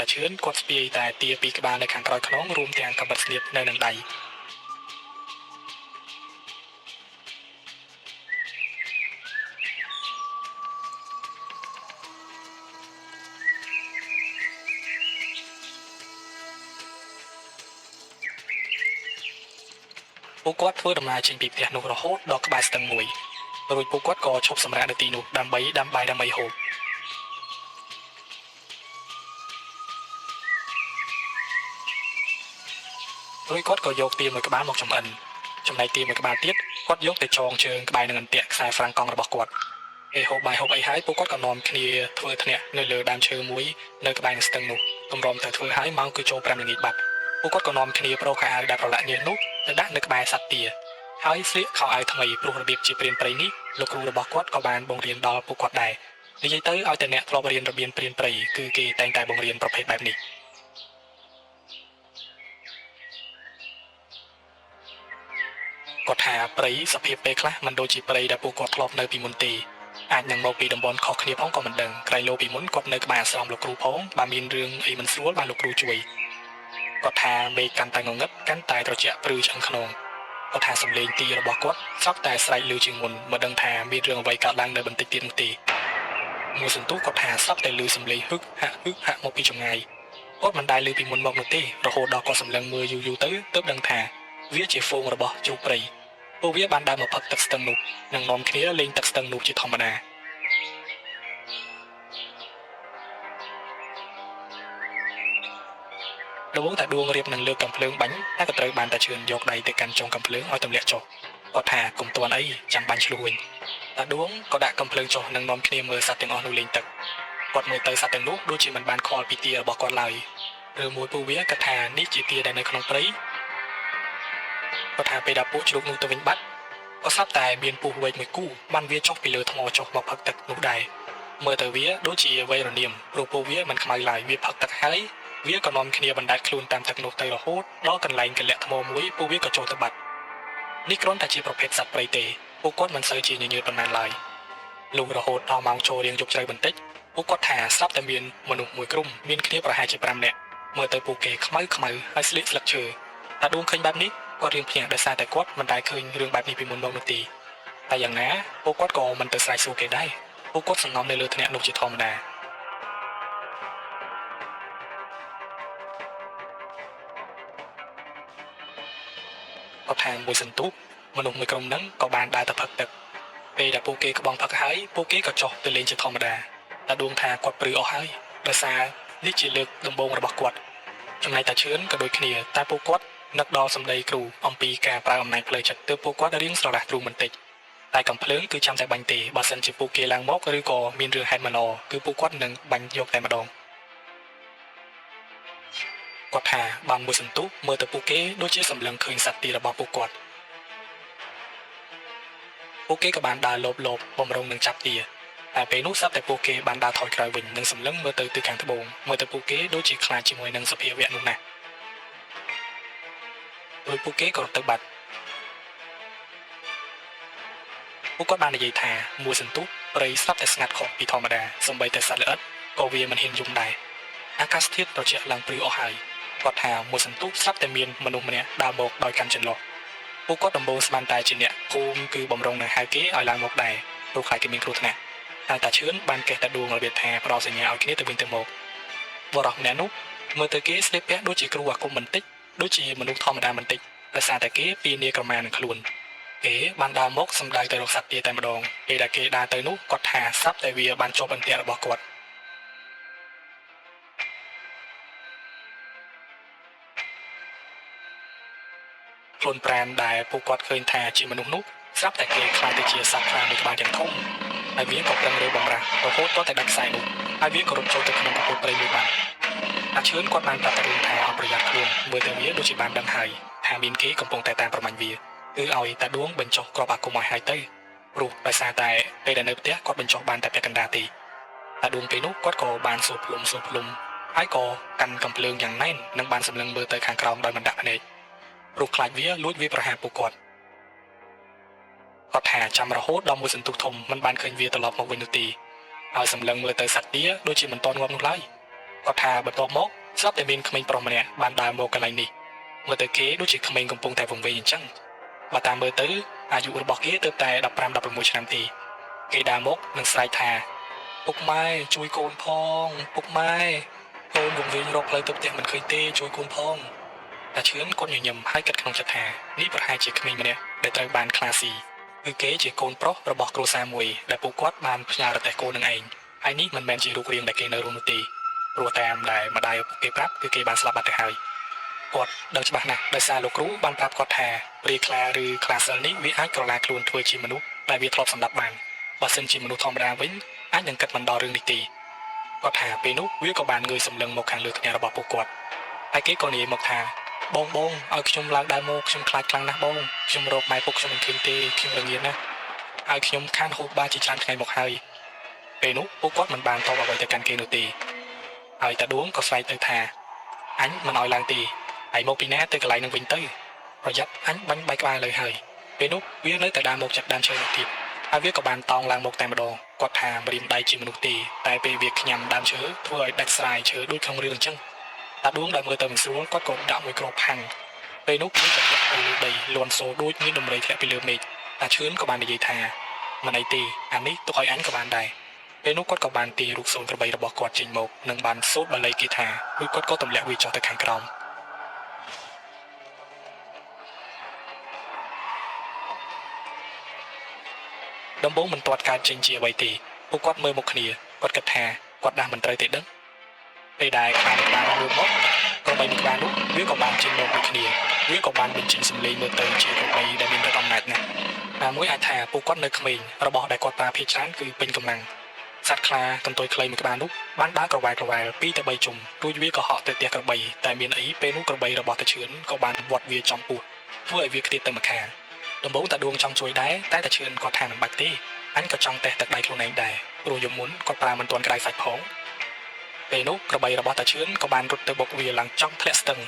តែឈឿនគាត់ស្ពាយតែទាពីក្បាលនៅខាងក្រោយខ្នងរួមទាំងកាំបិតស្នៀតនៅនឹងដៃពួកគាត់ធ្វើដំណើរចេញពីផ្ទះនោះរហូតដល់ក្បែរស្ទឹងមួយរួចពួកគាត់ក៏ឈប់សម្រាកនៅទីនោះដើម្បីដាំបាយដើម្បីហូបរួចគាត់ក៏យកទាមួយក្បាលមកចំអិនចំណែកទាមួយក្បាលទៀតគាត់យកទៅចងជើងក្បែរនឹងអន្ទាក់ខ្សែហ្វ្រាំងកង់របស់គាត់ពេលហូបបាយហូបអីហើយពួកគាត់ក៏នាំគ្នាធ្វើធ្នាក់នៅលើដើមឈើមួយនៅក្បែរនឹងស្ទឹងនោះកម្រមទៅធ្វើហើយម៉ោងគឺចូល5ល្ងាចបាត់ពួកគាត់ក៏នាំគ្នាប្រោខោអាវដែលប្រឡាក់ញើសនោះទៅដាក់នៅក្បែរសត្វទាហើយស្លៀកខោអាវថ្មីព្រោះរបៀបជាព្រានព្រៃនេះលោកគ្រូរបស់គាត់ក៏បានបង្រៀនដល់ពួកគាត់ដែរនិយាយទៅឲ្យតែអ្នកធ្លាប់រៀនរបៀបព្រានព្រៃគឺគេតែងតែបង្រៀនប្រភេទបែបនេះគាត់ថាព្រៃសភាពពេលខ្លះមិនដូចជាព្រៃដែលពួកគាត់ធ្លាប់នៅពីមុនទេអាចនឹងមកពីតំបន់ខុសគ្នាផងក៏មិនដឹងក្រៃលោពីមុនគាត់នៅក្បែរអាស្រមលោកគ្រូផងបើមានរឿងអីមិនស្រួលបានលោកគ្រូជួយគាត់ថាមេឃកាន់តែងងឹតកាន់តែត្រជាក់ព្រឺឆ្អឹងខ្នងគាត់ថាសំឡេងទីរបស់គាត់ស្រាប់តែស្រែកលឺជាងមុនមិនដឹងថាមានរឿងអ្វីកើតឡើងនៅបន្តិចទៀតនោះទេមួយសន្ទុះគាត់ថាស្រាប់តែលឺសំឡេងហឹកហាក់មកពីចម្ងាយគាត់មិនដែលលឺពីមុនមកនោះទេរហូតដល់គាត់សម្លឹងមើលយូរទៅទើបដឹងថាវាជាហ្វូងរបស់ជ្រូកព្រៃពួកវាបានដើរមកផឹកទឹកស្ទឹងនោះនិងនាំគ្នាលេងទឹកស្ទឹងនោះជាធម្មតាដំបូងតែដួងរៀបនឹងលើកកំភ្លើងបាញ់តែក៏ត្រូវបានតែឈឿនយកដៃទៅកាន់ចុងកំភ្លើងឲ្យទម្លាក់ចុះគាត់ថាកុំទាន់អីចាំបាញ់ឆ្លុះវិញតាដួងក៏ដាក់កំភ្លើងចុះនិងនាំគ្នាមើលសត្វទាំងអស់នោះលេងទឹកគាត់មើលទៅសត្វទាំងនោះដូចជាមិនបានខលពីទារបស់គាត់ឡើយឬមួយពួកវាគិតថានេះជាទាដែលនៅក្នុងព្រៃគាត់ថាពេលដល់ពួកជ្រូកនោះទៅវិញបាត់ក៏ស្រាប់តែមានពស់វែកមួយគូបានវាចុះពីលើថ្មចុះមកផឹកទឹកនោះដែរមើលទៅវាដូចជាវ័យរនាមព្រោះពួកវាមិនខ្មៅឡើយវាផឹកទឹកហើយវាក៏នាំគ្នាបណ្ដែតខ្លួនតាមទឹកនោះទៅរហូតដល់កន្លែងកលាក់ថ្មមួយពួកវាក៏ចូលទៅបាត់នេះគ្រាន់តែជាប្រភេទសត្វព្រៃទេពួកគាត់មិនសូវជាញញើតប៉ុន្មានឡើយលុះរហូតដល់ម៉ោងចូលរៀងយប់ជ្រៅបន្តិចពួកគាត់ថាស្រាប់តែមានមនុស្សមួយក្រុមមានគ្នាប្រហែលជា5នាក់មើលទៅពួកគេខ្មៅហើយស្លៀកស្លឹកឈើតាដួងឃើញបែបនេះគាត់រៀងភ្ញាក់ដោយសារតែគាត់មិនដែលឃើញរឿងបែបនេះពីមុនមកនោះទេតែយ៉ាងណាពួកគាត់ក៏មិនទៅស្រែកសួរគេដែរពួកគាត់សង្ងំនៅលើថ្នាក់នោះជាធម្មតាគាត់ថាមួយសន្ទុះមនុស្សមួយក្រុមហ្នឹងក៏បានដើរទៅផឹកទឹកពេលដែលពួកគេក្បងផឹកហើយពួកគេក៏ចុះទៅលេងជាធម្មតាតាដួងថាគាត់ព្រឺអស់ហើយដោយសារនេះជាលើកដំបូងរបស់គាត់ចំណែកតាឈឿនក៏ដូចគ្នាតែពួកគាត់នឹកដល់សម្ដីគ្រូអំពីការប្រើអំណាចផ្លូវចិត្តទើបពួកគាត់រៀងស្រឡះទ្រូងបន្តិចតែកំភ្លើងគឺចាំតែបាញ់ទេបើសិនជាពួកគេឡើងមកឬក៏មានរឿងហេតុមិនល្អគឺពួកគាត់នឹងបាញ់យកតែម្ដងគាត់ថាបានមួយសន្ទុះមើលទៅពួកគេដូចជាសម្លឹងឃើញសត្វទីរបស់ពួកគាត់ពួកគេក៏បានដើរលបបំរុងនឹងចាប់ទាតែពេលនោះស្រាប់តែពួកគេបានដើរថយក្រោយវិញនិងសម្លឹងមើលទៅខាងត្បូងមើលទៅពួកគេដូចជាខ្លាចជាមួយនឹងសភាវៈនោះណាស់រួចពួកគេក៏ទៅបាត់ពួកគាត់បាននិយាយថាមួយសន្ទុះព្រៃស្រាប់តែស្ងាត់ខុសពីធម្មតាសម្បីតែសត្វល្អិតក៏វាមិនហ៊ានយំដែរអាកាសធាតុត្រជាក់ឡើងព្រឺអស់ហើយគាត់ថាមួយសន្ទុះស្រាប់តែមានមនុស្សម្នាក់ដើរមកដោយកាន់ចន្លោះពួកគាត់ដំបូងស្មានតែជាអ្នកភូមិគឺបំរុងនឹងហៅគេឲ្យឡើងមកដែរព្រោះខ្លាចគេមានគ្រោះថ្នាក់តែតាឈឿនបានកេះតែដួងរបៀបថាផ្ដល់សញ្ញាឲ្យគ្នាទៅវិញទៅមកបរិះម្នាក់នោះមើលទៅគេស្លៀកពាក់ដូចជាគ្រូអាគមបន្តិចដូចជាមនុស្សធម្មតាបន្តិចដោយសារតែគេពីនីក្រមានឹងខ្លួនគេបានដើរមកសម្ដៅទៅរកសត្វទាតែម្ដងពេលដែលគេដើរទៅនោះគាត់ថាស្រាប់តែវាបានជាប់អន្ទាក់របស់គាត់ខ្លួនប្រាណដែលពួកគាត់ឃើញថាជាមនុស្សនោះស្រាប់តែគេខ្លាចទៅជាសត្វខ្លាមួយក្បាលយ៉ាងធំហើយវាក៏ប្រឹងរើបំរាស់រហូតទាល់តែដាច់ខ្សែនោះហើយវាក៏រត់ចូលទៅក្នុងប្រព័ន្ធព្រៃមួយបានអាឈឿនគាត់បានប្រាប់តារឿងថាឲ្យប្រយ័ត្នខ្លួនមើលទៅវាដូចជាបានដឹងហើយថាមានគេកំពុងតែតាមប្រមាញ់វាគឺឲ្យតាដួងបញ្ចុះក្របអាគមឲ្យហើយទៅព្រោះដោយសារតែពេលដែលនៅផ្ទះគាត់បញ្ចុះបានតែពាក់កណ្ដាលទេតាដួងពេលនោះគាត់ក៏បានសួរភ្លុំហើយក៏កាន់កំភ្លើងយ៉ាងណែននិងបានសម្លឹងមើលទៅខាងក្រោមដោយមិនដាក់ភ្នែកព្រោះខ្លាចវាលួចវាប្រហារពួកគាត់គាត់ថាចាំរហូតដល់មួយសន្ទុះធំមិនបានឃើញវាត្រឡប់មកវិញនោះទេហើយសម្លឹងមើលទៅសត្វទាដូចជាមិនតន់ងាប់នោះឡើយ គាត់ថាបន្ទាប់មកស្រាប់តែមានក្មេងប្រុសម្នាក់បានដើរមកកន្លែងនេះមើលទៅគេដូចជាក្មេងកំពុងតែវង្វេងអញ្ចឹងបើតាមមើលទៅអាយុរបស់គេទើបតែ15-16ឆ្នាំទេគេដើរមកនិងស្រែកថាពុកម៉ែជួយកូនផងពុកម៉ែកូនវង្វេងរកផ្លូវទៅផ្ទះមិនឃើញទេជួយកូនផងតាឈឿនគាត់ញញឹមហើយគិតក្នុងចិត្តថានេះប្រហែលជាក្មេងម្នាក់ដែលត្រូវបានខ្លាស៊ីគឺគេជាកូនប្រុសរបស់គ្រួសារមួយដែលពួកគាត់បានផ្ញើរទេះកូននឹងឯងហើយនេះមិនមែនជារូបរាងដែលគេនៅរស់នោះទេព្រោះតាមដែលម្ដាយគេប្រាប់គឺគេបានស្លាប់បាត់ទៅហើយគាត់ដឹងច្បាស់ណាស់ដោយសារលោកគ្រូបានប្រាប់គាត់ថាព្រាយខ្លាឬខ្លាសិលនេះវាអាចក្រឡាខ្លួនធ្វើជាមនុស្សដែលវាធ្លាប់សម្លាប់បានបើសិនជាមនុស្សធម្មតាវិញអាចនឹងគិតមិនដល់រឿងនេះទេគាត់ថាពេលនោះវាក៏បានងើយសម្លឹងមកខាងលើផ្ទះរបស់ពួកគាត់ហើយគេក៏និយាយមកថាបងឲ្យខ្ញុំឡើងដើរមកខ្ញុំខ្លាចខ្លាំងណាស់បងខ្ញុំរកម៉ែពុកខ្ញុំមិនឃើញទេខ្ញុំរងាណាស់ហើយខ្ញុំខានហូបបាយជាច្រើនថ្ងៃមកហើយពេលនោះពួកគាត់មិនបានតបអ្វីទៅកាន់គេនោះទេហើយតាដួងក៏ស្រែកទៅថាអញមិនឲ្យឡើងទេហើយមកពីណាទៅកន្លែងនឹងវិញទៅប្រយ័ត្នអញបាញ់បែកក្បាលលើហើយពេលនោះវានៅតែដើរមកចាប់ដើមឈើនោះទៀតហើយវាក៏បានតោងឡើងមកតែម្ដងគាត់ថាម្រាមដៃជាមនុស្សទេតែពេលវាខ្ញាំដើមឈើធ្វើឲ្យដាច់ស្រាយឈើដូចក្នុងរឿងអញ្ចឹងតាដួងដែលមើលទៅមិនស្រួលគាត់ក៏ដាក់មួយគ្រាប់ផាំងពេលនោះវាក៏ធ្លាក់ទៅលើដីលន់សូដូចមានដំរីធ្លាក់ពីលើមេឃតាឈឿនក៏បាននិយាយថាមិនអីទេអានេះទុកឲ្យអញក៏បានដែរពេលនោះគាត់ក៏បានទាញរូបសូនក្របីរបស់គាត់ចេញមកនិងបានសូត្របាលីគាថារួចគាត់ក៏ទម្លាក់វាចុះទៅខាងក្រោមដំបូងមិនទាត់កើតចេញជាអ្វីទេពួកគាត់មើលមកគ្នាគាត់គិតថាគាត់ដាស់មិនត្រូវទេដឹងពេលដែលខ្លាចបានលើមកក្របីមួយក្បាលនោះវាក៏បានចេញមកដូចគ្នាវាក៏បានបញ្ចេញសម្លេងមើលទៅជាក្របីដែលមានរដ្ឋអំណាចណាស់តែមួយអាចថាពួកគាត់នៅក្មេងរបស់ដែលគាត់ប្រើភាគច្រើនគឺពេញកម្លាំងសត្វខ្លាកន្ទុយខ្លីមួយក្បាលនោះបានដើរក្រវ៉ែល2ទៅ3ជុំរួចវាក៏ហក់ទៅផ្ទះក្របីតែមានអីពេលនោះក្របីរបស់តាឈឿនក៏បានវាត់វាចំពោះធ្វើឲ្យវាខ្ទាតទៅម្ខាងដំបូងតាដួងចង់ជួយដែរតែតាឈឿនគាត់ថាមិនបាច់ទេអញក៏ចង់តេស្តទឹកដៃខ្លួនឯងដែរព្រោះយមមុនគាត់ប្រើមិនទាន់ក្តៅសាច់ផងពេលនោះក្របីរបស់តាឈឿនក៏បានរត់ទៅបុកវាឡើងចង់ធ្លាក់ស្ទឹង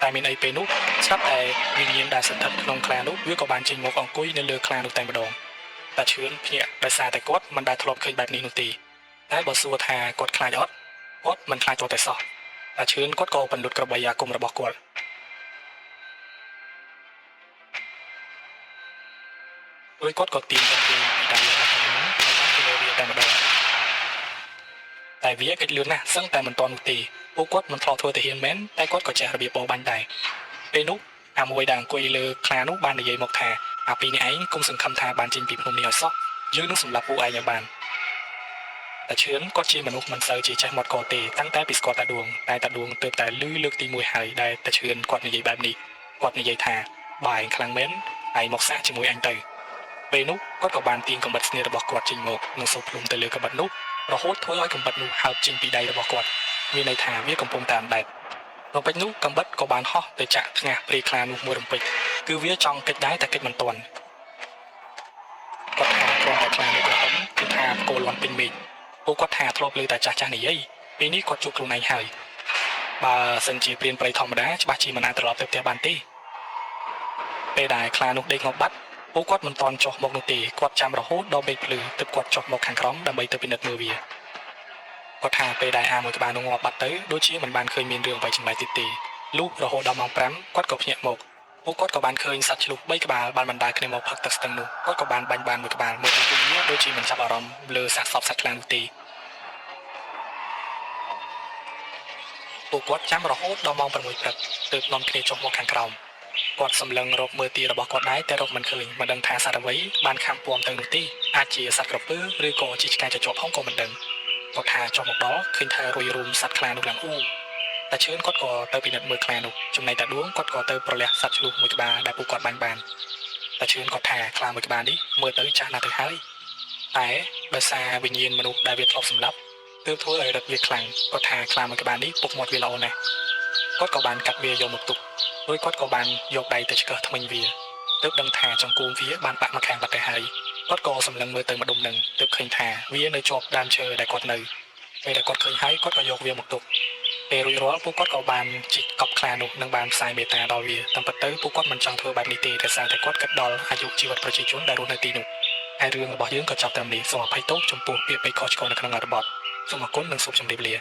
តែមានអីពេលនោះស្រាប់តែវិញ្ញាណដែលស្ថិតក្នុងខ្លានោះវាក៏បានចេញមកអង្គុយនៅលើខ្លានោះតែម្ដងតាឈឿនភ្ញាក់ដោយសារតែគាត់មិនដែលធ្លាប់ឃើញបែបនេះនោះទេតែបើសួរថាគាត់ខ្លាចអត់គាត់មិនខ្លាចទៅតែសោះតាឈឿនគាត់ក៏បន្លត់ក្របីអាគមរបស់គាត់រួចគាត់ក៏ទាញទៅពីដៃរបស់គាត់នោះទៅលើវាតែម្ដងតែវាកិច្ចលឿនណាស់សឹងតែមិនទាន់នោះទេពួកគាត់មិនធ្លាប់ធ្វើទៅហ៊ានមែនតែគាត់ក៏ចេះរបៀបបោបាញ់ដែរពេលនោះអាមួយដែលអង្គុយលើខ្លានោះបាននិយាយមកថាអាពីរនេះឯងគុំសង្ឃឹមថាបានចេញពីភ្នំនេះឲ្យសោះយើងនឹងសម្លាប់ពួកឯងឲ្យបានតែឈឿនគាត់ជាមនុស្សមិនសូវជាចេះមាត់កទេតាំងតែពីស្គាល់តាដួងតែតាដួងទើបតែលឺលើកទី1ហើយដែលតាឈឿនគាត់និយាយបែបនេះគាត់និយាយថាបើឯងខ្លាំងមែនឯងមកសាកជាមួយអញទៅពេលនោះគាត់ក៏បានទាញកំបិតស្នៀតរបស់គាត់ចេញមកនិងសូមភ្លុំទៅលើកំបិតនោះរហូតធ្វើឲ្យកំបិតនោះហើបចេញពីដៃរបស់គាត់មានន័យថាវាកំពុងតែអណ្ដែតរំពេចនោះកំបិតក៏បានហោះទៅចាក់ថ្ងាសព្រាយខ្លានោះមួយរំពេចគឺវាចង់កិច្ចដែរតែកិច្ចមិនទាន់គាត់ថាគ្រាន់តែខ្លានោះក៏គឺថាគោលលន់ពេញមេឃពួកគាត់ថាធ្លាប់លើតែចាស់និយាយពេលនេះគាត់ជួបខ្លួនឯងហើយបើសិនជាព្រានព្រៃធម្មតាច្បាស់ជាមិនអាចត្រឡប់ទៅផ្ទះបានទេពេលដែលខ្លានោះដេកងប់បាត់ពួកគាត់មិនតន់ចុះមកនោះទេគាត់ចាំរហូតដល់មេឃភ្លឺទើបគាត់ចុះមកខាងក្រោមដើម្បីទៅពិនិត្យមើលវាគាត់ថាពេលដែលអាមួយក្បាលនោះងាប់បាត់ទៅដូចជាមិនបានឃើញមានរឿងអ្វីចម្លែកទៀតទេលុះរហូតដល់ម៉ោង5គាត់ក៏ភ្ញាក់មកពួកគាត់ក៏បានឃើញសត្វឆ្លុះ3ក្បាលបានបណ្ដាលគ្នាមកផឹកទឹកស្ទឹងនោះគាត់ក៏បានបាញ់បានមួយក្បាលមកពីវាដូចជាមិនចាប់អារម្មណ៍លើសាកសពសត្វខ្លាំងនោះទេពួកគាត់ចាំរហូតដល់ម៉ោង6ព្រឹកទើបនាំគ្នាចុះមកខាងក្រោមគាត់សម្លឹងរកមើលទីរបស់គាត់ដែរតែរកមិនឃើញមិនដឹងថាសត្វអ្វីបានខាំពំទៅនោះទេអាចជាសត្វក្រពើឬក៏ជាឆ្កែចជាប់ផងក៏មិនដឹងគាត់ថាចុះមកដល់ឃើញថារួយរួមសត្វខ្លានោះឡើងតែឈឿនគាត់ក៏ទៅពិនិត្យមើលខ្លានោះចំណែកតាដួងគាត់ក៏ទៅប្រលះសត្វឆ្លុះមួយក្បាលដែលពួកគាត់បាញ់បានតែឈឿនគាត់ថាខ្លាមួយក្បាលនេះមើលទៅចាស់ណាស់ទៅហើយតែដោយសារវិញ្ញាណមនុស្សដែលវាធ្លាប់សម្លាប់ទើបធ្វើឲ្យរឹតវាខ្លាំងគាត់ថាខ្លាមួយក្បាលនេះពុកមាត់វាល្អណាស់គាត់ក៏បានកាត់វាយកមកទុករួចគាត់ក៏បានយកដៃទៅឆ្កឹះថ្មិញវាទើបដឹងថាចង្គង់វាបានបាក់មកខាងបាត់ទៅហើយគាត់ក៏សម្លឹងមើលទៅម្ដុំនឹងទើបឃើញថាវានៅជាប់ដើមឈើដែលគាត់នៅពេលដែលគាត់ឃើញហើយគាត់ក៏យកវាមកទុកពេលរួចរាល់ពួកគាត់ក៏បានជីកកប់ខ្លានោះនិងបានផ្សាយមេត្តាដល់វាតាមពិតទៅពួកគាត់មិនចង់ធ្វើបែបនេះទេតែសារតែគាត់គិតដល់អាយុជីវិតប្រជាជនដែលរស់នៅទីនោះ ហើយរឿងរបស់យើងក៏ចាប់ត្រឹមនេះសូមអភ័យទោសចំពោះពាក្យពេចន៍ខុសឆ្គងនៅក្នុងអត្ថបទសូមអរគុណនិងសូមជម្រាបលា